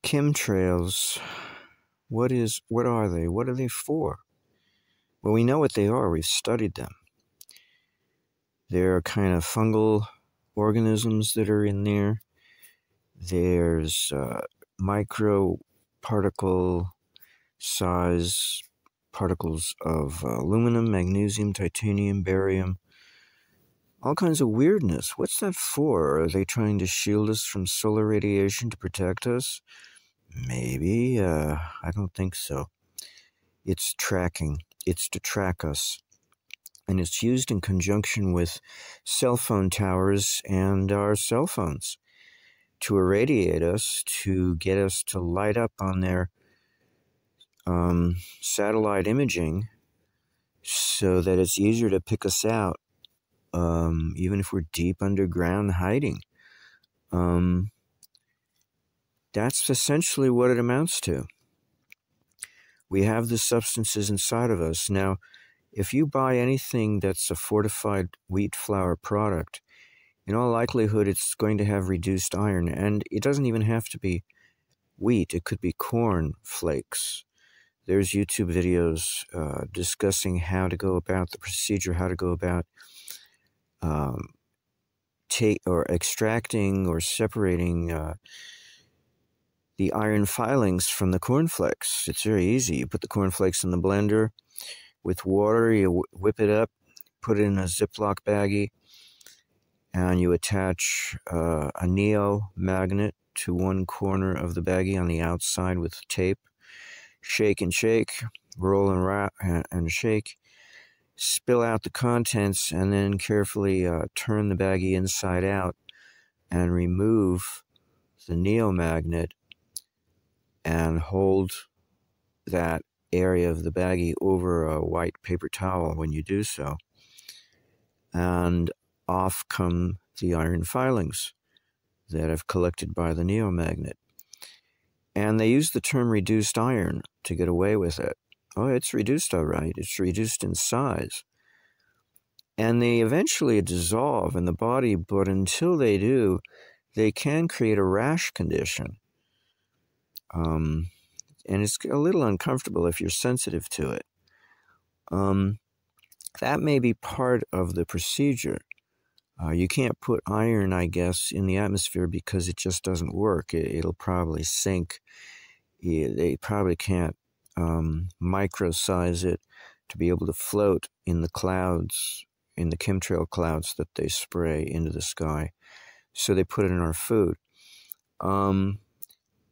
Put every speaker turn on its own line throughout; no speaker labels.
Chemtrails, what are they? What are they for? Well, we know what they are. We've studied them. They're kind of fungal organisms that are in there. There's micro particle size particles of aluminum, magnesium, titanium, barium, all kinds of weirdness. What's that for? Are they trying to shield us from solar radiation to protect us? Maybe. I don't think so. It's tracking. It's to track us. And it's used in conjunction with cell phone towers and our cell phones to irradiate us, to get us to light up on their satellite imaging so that it's easier to pick us out, even if we're deep underground hiding. That's essentially what it amounts to. We have the substances inside of us. Now, if you buy anything that's a fortified wheat flour product, in all likelihood, it's going to have reduced iron. And it doesn't even have to be wheat. It could be corn flakes. There's YouTube videos discussing how to go about the procedure, how to go about extracting or separating the iron filings from the cornflakes. It's very easy. You put the cornflakes in the blender with water, you whip it up, put it in a Ziploc baggie, and you attach a neo magnet to one corner of the baggie on the outside with tape. Shake and shake, roll and wrap and shake, spill out the contents, and then carefully turn the baggie inside out and remove the neo magnet and hold that area of the baggie over a white paper towel when you do so. And off come the iron filings that have collected by the neo magnet. And they use the term reduced iron to get away with it. Oh, it's reduced all right. It's reduced in size. And they eventually dissolve in the body, but until they do, they can create a rash condition. And it's a little uncomfortable if you're sensitive to it. That may be part of the procedure. You can't put iron, I guess, in the atmosphere because it just doesn't work. It'll probably sink. They probably can't micro-size it to be able to float in the clouds, in the chemtrail clouds that they spray into the sky. So they put it in our food.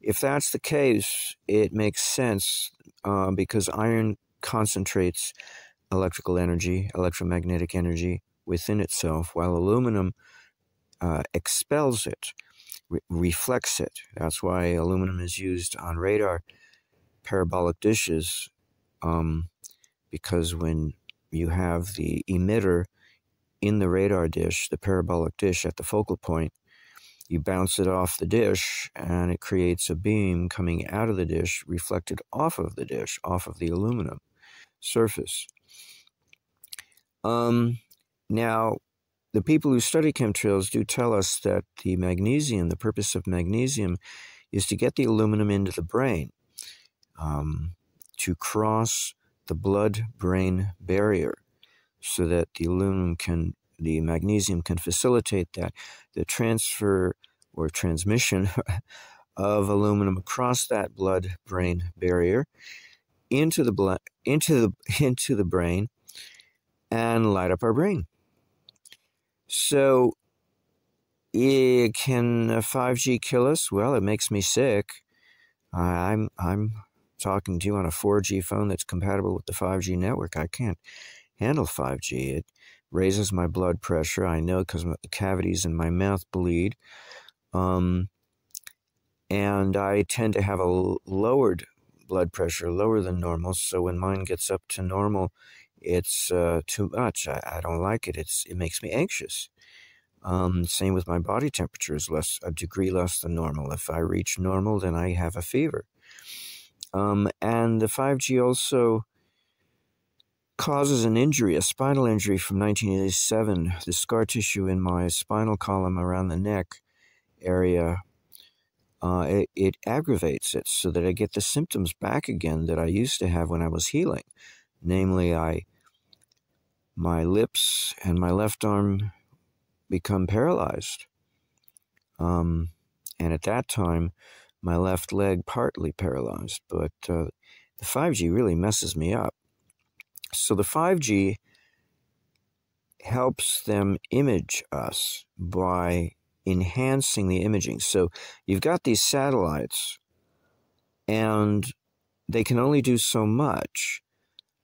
If that's the case, it makes sense because iron concentrates electrical energy, electromagnetic energy within itself, while aluminum expels it, reflects it. That's why aluminum is used on radar parabolic dishes, because when you have the emitter in the radar dish, the parabolic dish at the focal point, you bounce it off the dish and it creates a beam coming out of the dish, reflected off of the dish, off of the aluminum surface. Now, the people who study chemtrails do tell us that the magnesium, the purpose of magnesium, is to get the aluminum into the brain, to cross the blood-brain barrier so that the magnesium can facilitate that, the transfer or transmission of aluminum across that blood-brain barrier into the brain and light up our brain. So, can 5G kill us? Well, it makes me sick. I'm talking to you on a 4G phone that's compatible with the 5G network. I can't handle 5G. It raises my blood pressure. I know because the cavities in my mouth bleed. And I tend to have a lowered blood pressure, lower than normal. So when mine gets up to normal, it's too much. I don't like it. It makes me anxious. Same with my body temperature is a degree less than normal. If I reach normal, then I have a fever. And the 5G also causes an injury, a spinal injury from 1987. The scar tissue in my spinal column around the neck area it aggravates it so that I get the symptoms back again that I used to have when I was healing. Namely, my lips and my left arm become paralyzed. And at that time, my left leg partly paralyzed. But the 5G really messes me up. So the 5G helps them image us by enhancing the imaging. So you've got these satellites, and they can only do so much.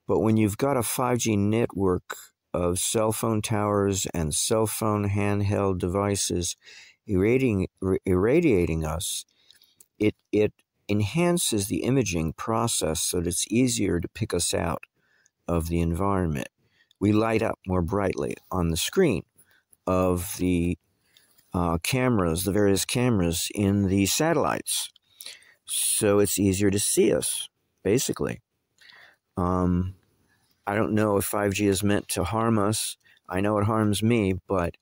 But when you've got a 5G network of cell phone towers and cell phone handheld devices irradiating us, it enhances the imaging process so that it's easier to pick us out of the environment. We light up more brightly on the screen of the cameras, the various cameras in the satellites. So it's easier to see us, basically. I don't know if 5G is meant to harm us. I know it harms me, but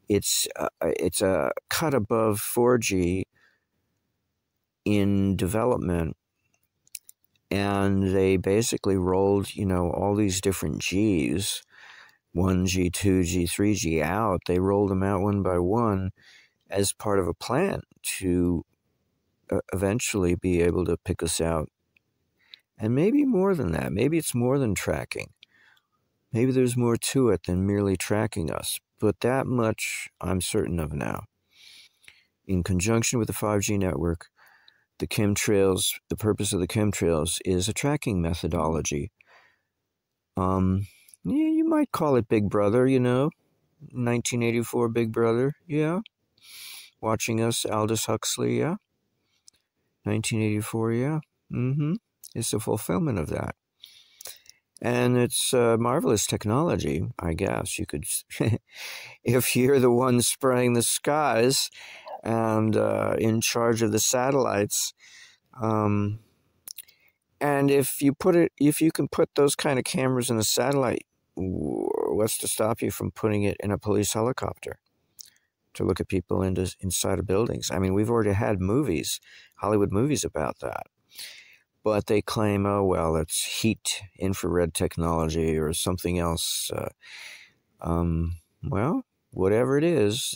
it's a cut above 4G in development. And they basically rolled, all these different Gs, 1G, 2G, 3G out. They rolled them out one by one as part of a plan to eventually be able to pick us out. And maybe more than that. Maybe it's more than tracking. Maybe there's more to it than merely tracking us. But that much I'm certain of now. In conjunction with the 5G network, the chemtrails, the purpose of the chemtrails is a tracking methodology. You might call it Big Brother, 1984 Big Brother, yeah. Watching us, Aldous Huxley, yeah. 1984, yeah. It's a fulfillment of that. And it's marvelous technology, I guess. You could, if you're the one spraying the skies and in charge of the satellites, and if you can put those kind of cameras in a satellite, what's to stop you from putting it in a police helicopter to look at people inside of buildings? I mean, we've already had movies, Hollywood movies about that. But they claim, oh, well, it's heat infrared technology or something else. Well, whatever it is,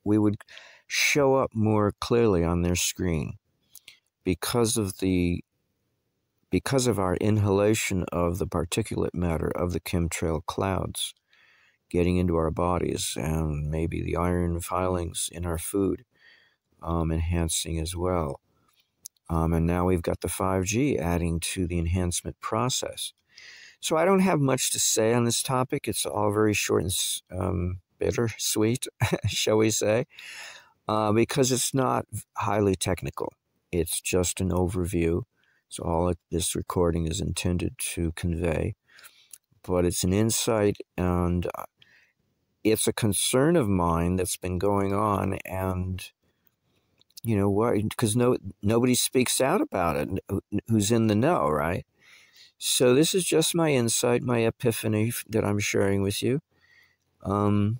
we would show up more clearly on their screen because of our inhalation of the particulate matter of the chemtrail clouds getting into our bodies, and maybe the iron filings in our food enhancing as well. And now we've got the 5G adding to the enhancement process. So I don't have much to say on this topic. It's all very short and bittersweet, shall we say, because it's not highly technical. It's just an overview. So all this recording is intended to convey. But it's an insight, and it's a concern of mine that's been going on, and you know what? Because nobody speaks out about it who's in the know, right? So this is just my insight, my epiphany that I'm sharing with you, in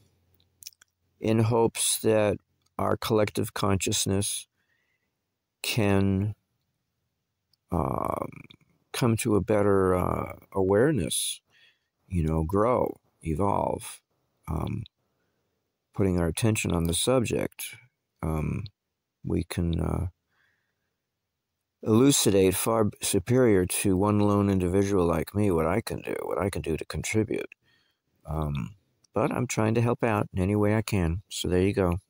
hopes that our collective consciousness can come to a better awareness, grow, evolve, putting our attention on the subject. We can elucidate far superior to one lone individual like me what I can do to contribute. But I'm trying to help out in any way I can. So there you go.